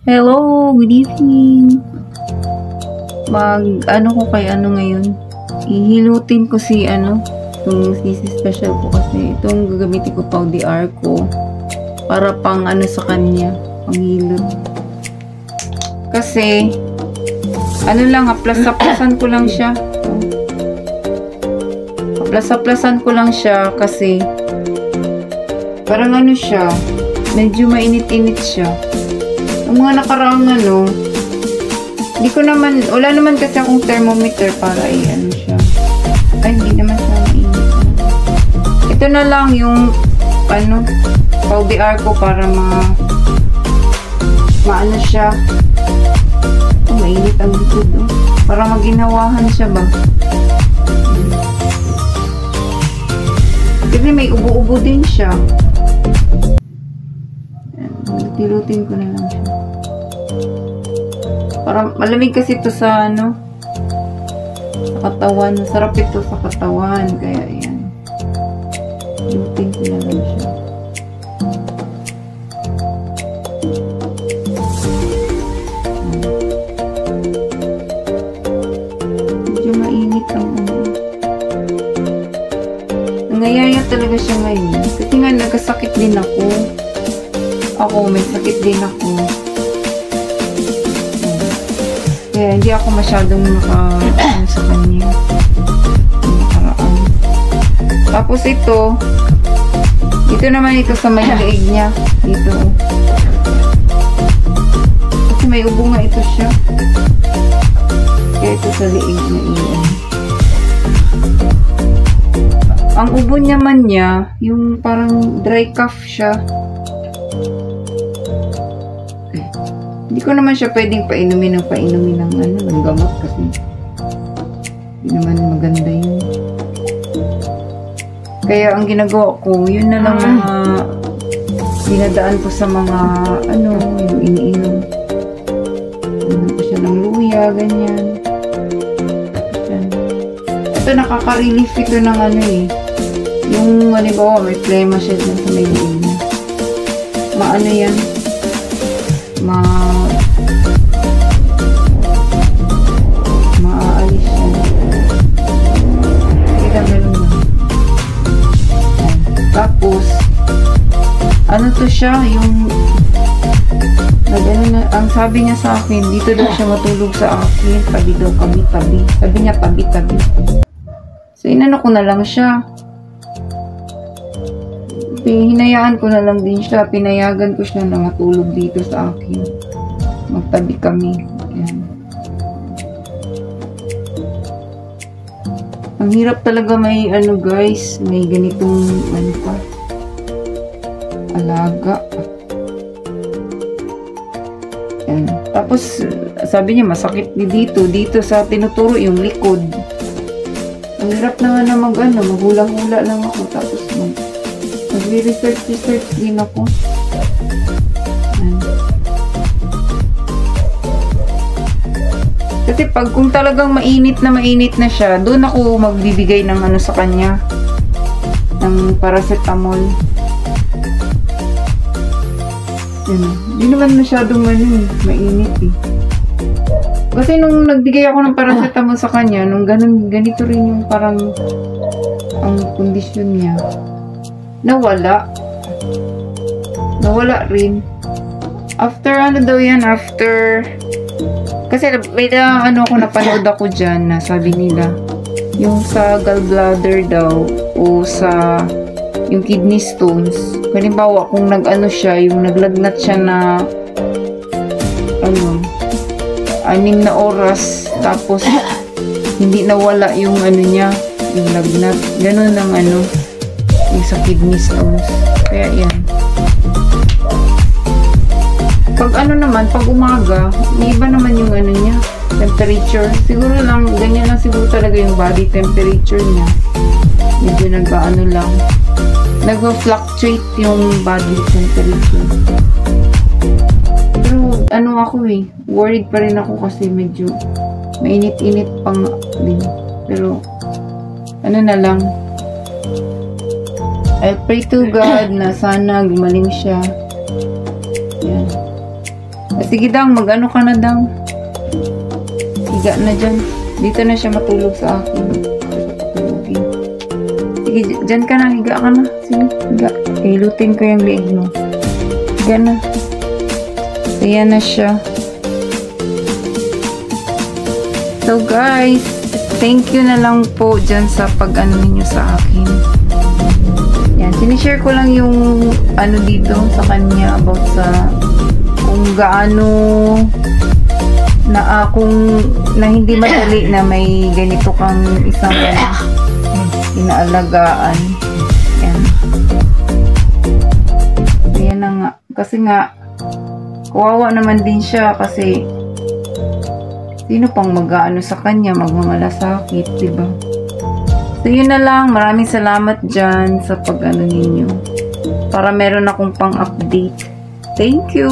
Hello, good evening. Ano ko kay ngayon. Ihilutin ko si itong CC special ko kasi itong gagamitin ko pang DR ko para pang sa kanya, pang hilot. Kasi lang, aplas-aplasan ko lang siya. Aplas-aplasan ko lang siya kasi parang siya, medyo mainit-init siya. Ang mga nakaraang hindi ko naman, wala naman kasi akong thermometer para siya. Ay, hindi naman siya mainit. Ito na lang yung pau-DR ko para maano siya. Oh, mainit ang likod. Para maginawahan siya ba? Kasi may ubo-ubo din siya. Tilutin ko na lang siya. Para malamig kasi ito sa sa katawan. Masarap ito sa katawan. Kaya yan. Tilutin ko na lang siya. Medyo mainit ang nangayaya talaga siya ngayon. Kasi nga nagkasakit din ako. May sakit din ako. Kaya hindi ako masyadong sa kanya. Nakaraan. Tapos ito naman ito sa may leeg niya. Dito. Kasi may ubo nga ito siya. Kaya ito sa leeg niya iyan. Ang ubo naman niya, yung parang dry cough siya. Hindi ko naman siya pwedeng painumin ng gamot kasi hindi naman maganda yun. Kaya ang ginagawa ko, yun na lang mga dinadaan ko sa mga yung iniinom. Inom ko siya ng luya, ganyan. Ito nakaka-relief ito ng yung halimbawa may plema siya dyan sa may liig niya. Maano yan? Maaalis siya. Kita ganun lang. Tapos to siya yung ang sabi niya sa akin, dito daw siya matulog sa akin. Tabi daw kami, tabi. Sabi niya tabi. So inano ko na lang siya. Hinayaan ko na lang din siya. Pinayagan ko siya na matulog dito sa akin. Magtabi kami. Ayan. Ang hirap talaga may guys. May ganitong alaga. Ayan. Tapos sabi niya masakit dito. Dito sa tinuturo yung likod. Ang hirap naman na maghula-hula lang ako. Tapos mag-research din ako. Kasi kung talagang mainit na siya, doon ako magbibigay ng sa kanya. Ng paracetamol. Hindi naman masyadong mainit eh. Kasi nung nagbigay ako ng paracetamol sa kanya, nung ganito rin yung parang ang kondisyon niya. Nawala rin. After daw yan, after kasi may ako napanood ako dyan na sabi nila yung sa gallbladder daw o sa yung kidney stones, halimbawa kung siya, yung naglagnat siya na 6 na oras tapos hindi nawala yung niya, yung lagnat, ganun ang yung sa kidney stones. Kaya yan. Pag pag umaga, may iba naman yung niya, temperature. Siguro lang, ganyan lang siguro talaga yung body temperature niya. Medyo lang. Nag-fluctuate yung body temperature. Pero ako worried pa rin ako kasi medyo mainit-init pang din. Pero na lang. I pray to God na sana gumaling siya. Yan. Kasi Sige dang, mag-ano ka na dang. Higa na dyan. Dito na siya matulog sa akin. Sige, dyan ka na. Higa ka na. Sige, higa. Hilutin ko yung leeg mo. Higa na. Ayan na siya. So guys, thank you na lang po dyan sa pag-ano ninyo sa akin. Yan, sinishare ko lang yung ano dito sa kanya about sa kung gaano na na hindi madali na may ganito kang isang inaalagaan. Yan. Ayan na nga. Kasi nga, kawawa naman din siya kasi sino pang mag-aano sa kanya, magmamalasakit, diba? So, yun na lang. Maraming salamat dyan sa pag-ano ninyo. Para meron akong pang-update. Thank you!